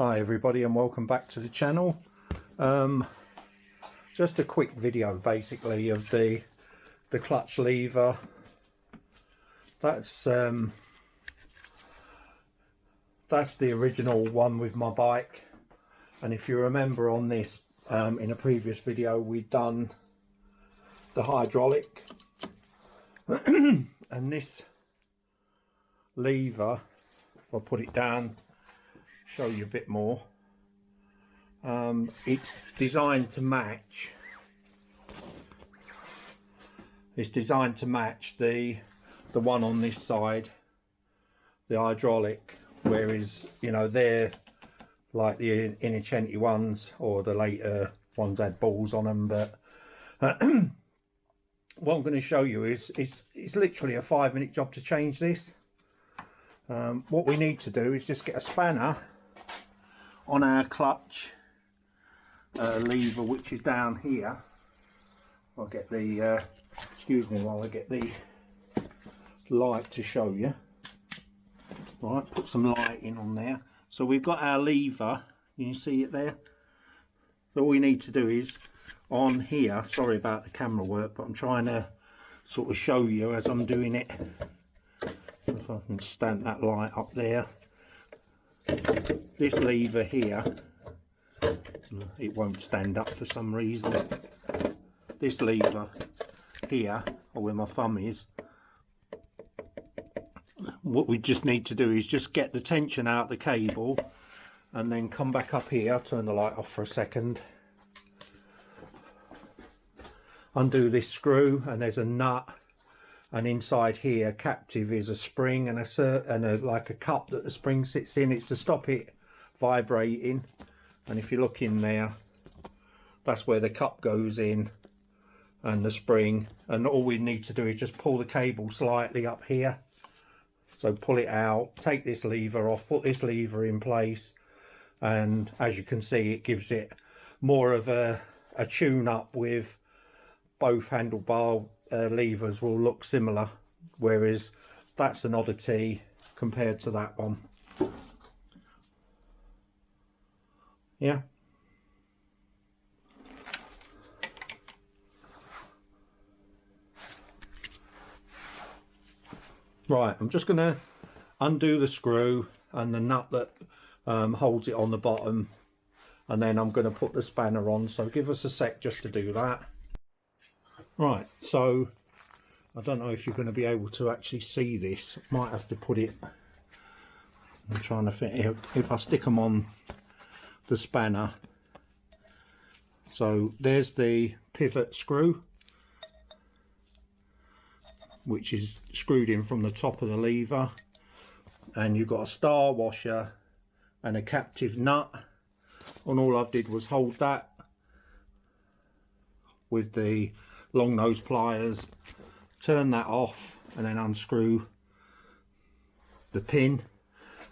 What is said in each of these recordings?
Hi everybody and welcome back to the channel. Just a quick video basically of the clutch lever. That's the original one with my bike, and if you remember on this in a previous video we'd done the hydraulic and this lever, I'll put it down, show you a bit more. It's designed to match the one on this side, the hydraulic, whereas you know they're like the Innocenti ones, or the later ones had balls on them. But what I'm going to show you is it's literally a 5-minute job to change this. What we need to do is just get a spanner on our clutch lever, which is down here. I'll get the excuse me while I get the light to show you. Right, put some light in on there. So we've got our lever, you can see it there. So all we need to do is on here, sorry about the camera work, but I'm trying to sort of show you as I'm doing it. If I can stand that light up there. This lever here, it won't stand up for some reason. This lever here, or where my thumb is, what we just need to do is just get the tension out of the cable and then come back up here. I'll turn the light off for a second. Undo this screw, and there's a nut, and inside here captive is a spring and like a cup that the spring sits in. It's to stop it vibrating, and if you look in there, that's where the cup goes in and the spring, and all we need to do is just pull the cable slightly up here. So pull it out, take this lever off, put this lever in place, and as you can see it gives it more of a tune up. With both handlebar levers will look similar, whereas that's an oddity compared to that one. Yeah. Right, I'm just going to undo the screw and the nut that holds it on the bottom, and then I'm going to put the spanner on, so give us a sec just to do that. Right, so I don't know if you're going to be able to actually see this. Might have to put it, I'm trying to fit it, if I stick them on the spanner. So there's the pivot screw, which is screwed in from the top of the lever, and you've got a star washer and a captive nut, and all I did was hold that with the long nose pliers, turn that off, and then unscrew the pin.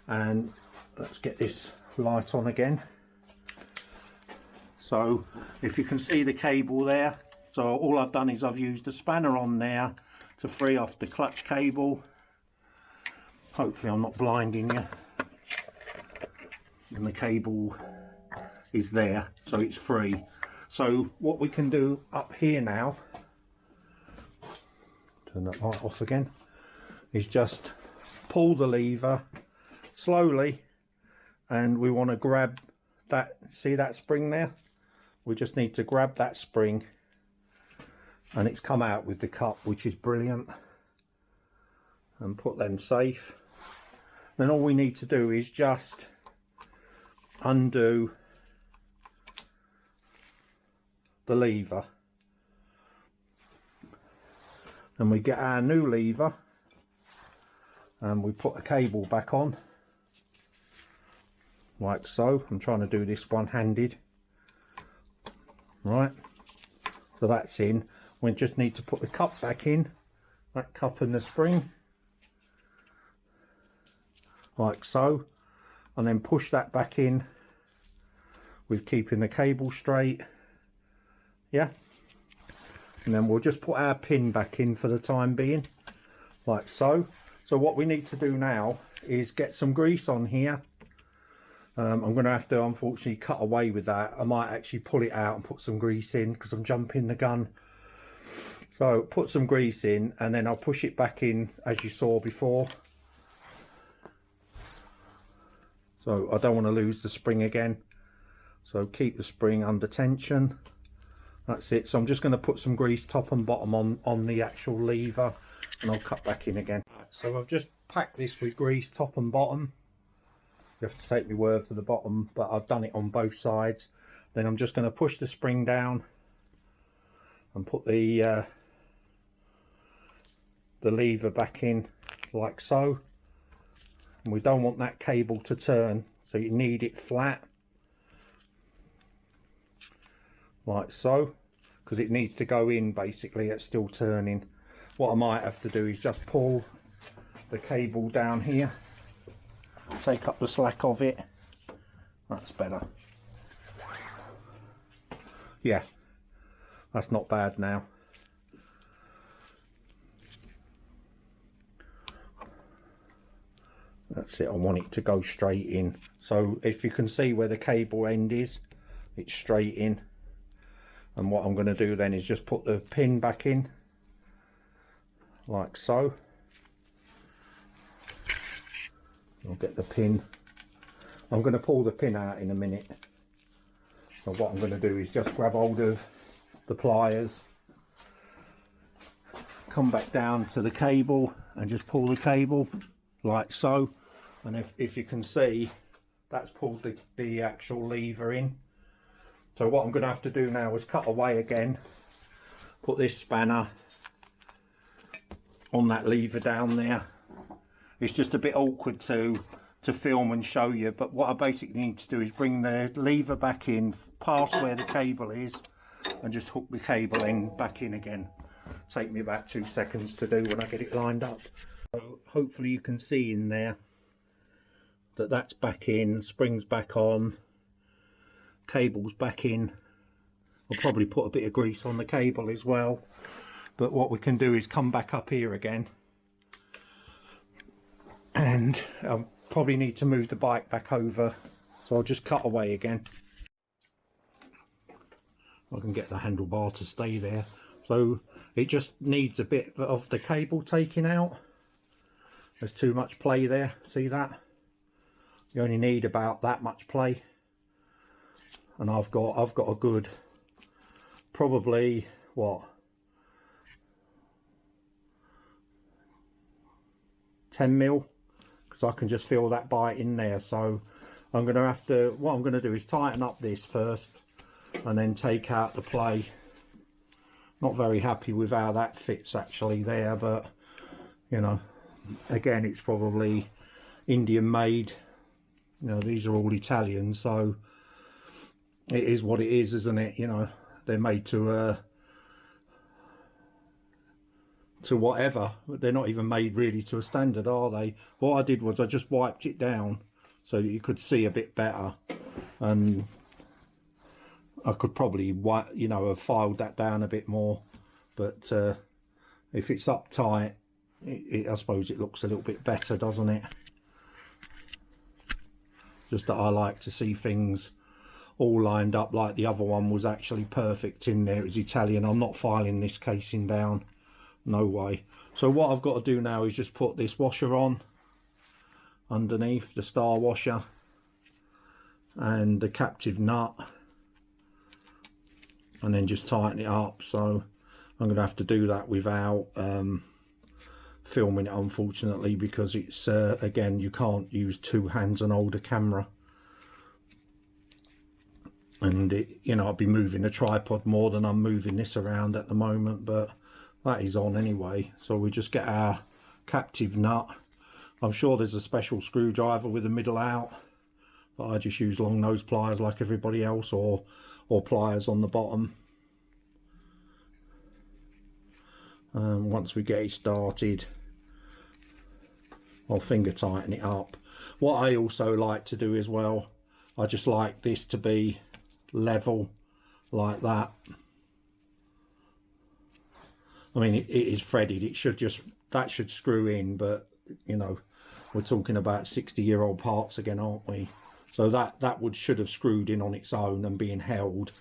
And let's get this light on again. So if you can see the cable there, so all I've done is I've used a spanner on there to free off the clutch cable. Hopefully I'm not blinding you. And the cable is there, so it's free. So what we can do up here now, turn that light off again, is just pull the lever slowly, and we want to grab that, see that spring there? We just need to grab that spring, and it's come out with the cup, which is brilliant, and put them safe. Then all we need to do is just undo the lever, and we get our new lever and we put the cable back on like so. I'm trying to do this one-handed. Right, so that's in. We just need to put the cup back in, that cup and the spring, like so, and then push that back in with keeping the cable straight. Yeah, and then we'll just put our pin back in for the time being, like so. So what we need to do now is get some grease on here, I'm going to have to unfortunately cut away with that. I might actually pull it out and put some grease in because I'm jumping the gun. So put some grease in and then I'll push it back in as you saw before. So I don't want to lose the spring again. So keep the spring under tension. That's it. So I'm just going to put some grease top and bottom on the actual lever and I'll cut back in again. So I've just packed this with grease top and bottom. You have to take my word for the bottom, but I've done it on both sides. Then I'm just going to push the spring down and put the lever back in like so. And we don't want that cable to turn, so you need it flat like so, because it needs to go in basically. It's still turning. What I might have to do is just pull the cable down here, take up the slack of it. That's better. Yeah, that's not bad now. That's it. I want it to go straight in. So if you can see where the cable end is, it's straight in. And what I'm going to do then is just put the pin back in like so. I'll get the pin. I'm going to pull the pin out in a minute. So what I'm going to do is just grab hold of the pliers, come back down to the cable and just pull the cable like so. And if you can see, that's pulled the actual lever in. So what I'm going to have to do now is cut away again, put this spanner on that lever down there. It's just a bit awkward to film and show you, but what I basically need to do is bring the lever back in past where the cable is and just hook the cable end back in again. Take me about 2 seconds to do when I get it lined up. So hopefully you can see in there that that's back in, springs back on, cable's back in. I'll probably put a bit of grease on the cable as well, but what we can do is come back up here again, and I'll probably need to move the bike back over, so I'll just cut away again. I can get the handlebar to stay there. So it just needs a bit of the cable taken out. There's too much play there, see that? You only need about that much play, and I've got a good, probably what, 10 mil, because I can just feel that bite in there. So I'm going to have to, what I'm going to do is tighten up this first and then take out the play. Not very happy with how that fits actually there, but you know, again, it's probably Indian made. You know, these are all Italian, so it is what it is, isn't it? You know, they're made to whatever, but they're not even made really to a standard, are they? What I did was I just wiped it down so that you could see a bit better, and I could probably, you know, have filed that down a bit more, but if it's up tight, I suppose it looks a little bit better, doesn't it? Just that I like to see things all lined up. Like the other one was actually perfect in there. It was Italian. I'm not filing this casing down, no way. So what I've got to do now is just put this washer on underneath, the star washer, and the captive nut, and then just tighten it up. So I'm going to have to do that without filming it, unfortunately, because it's again, you can't use two hands and hold a camera, and it, you know, I'll be moving the tripod more than I'm moving this around at the moment, but that is on anyway. So we just get our captive nut. I'm sure there's a special screwdriver with the middle out, but I just use long nose pliers like everybody else, or pliers on the bottom. Once we get it started, I'll finger tighten it up. What I also like to do as well, I just like this to be level like that. I mean, it is threaded, it should just, that should screw in, but you know, we're talking about 60-year-old parts again, aren't we? So that should have screwed in on its own and being held,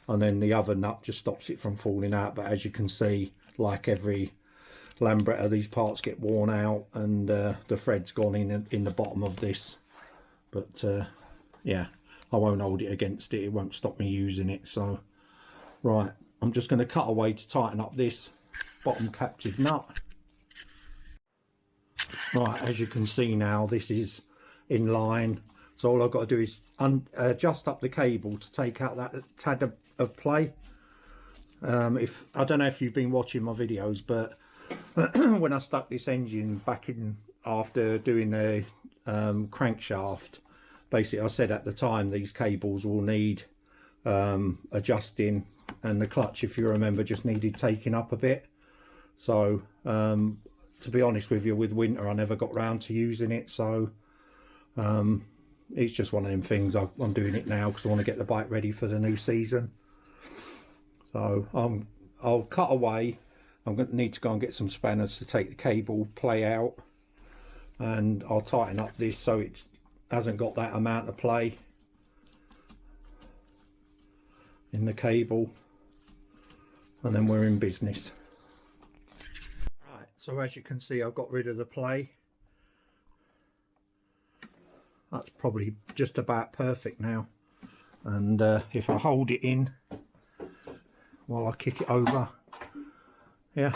and then the other nut just stops it from falling out. But as you can see, like every Lambretta, these parts get worn out, and the thread's gone in the bottom of this. But yeah, I won't hold it against it, it won't stop me using it. So right, I'm just going to cut away to tighten up this bottom captive nut. Right, as you can see now, this is in line, so all I've got to do is adjust up the cable to take out that tad of play. If I don't know if you've been watching my videos, but when I stuck this engine back in after doing the crankshaft, basically I said at the time these cables will need adjusting, and the clutch, if you remember, just needed taking up a bit. So to be honest with you, with winter I never got round to using it, so it's just one of them things. I'm doing it now because I want to get the bike ready for the new season. So I'll cut away. I'm going to need to go and get some spanners to take the cable play out, and I'll tighten up this so it hasn't got that amount of play in the cable, and then we're in business. Right, so as you can see, I've got rid of the play. That's probably just about perfect now, and if I hold it in while I kick it over, yeah,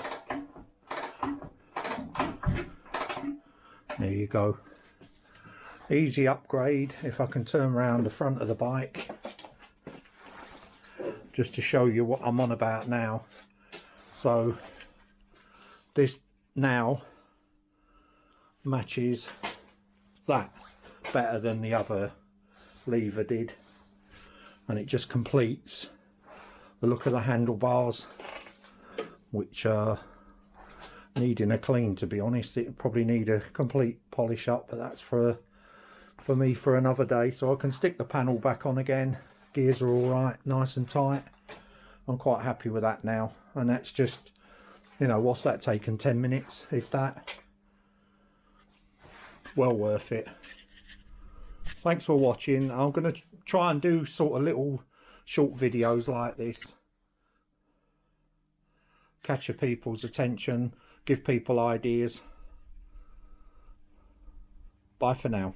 there you go. Easy upgrade. If I can turn around the front of the bike just to show you what I'm on about now. So this now matches that better than the other lever did, and it just completes the look of the handlebars, which are needing a clean, to be honest. It probably need a complete polish up, but that's for me for another day. So I can stick the panel back on again. Gears are all right, nice and tight. I'm quite happy with that now, and that's just, you know, what's that taken, 10 minutes if that. Well worth it. Thanks for watching. I'm going to try and do sort of little short videos like this, capture people's attention, give people ideas. Bye for now.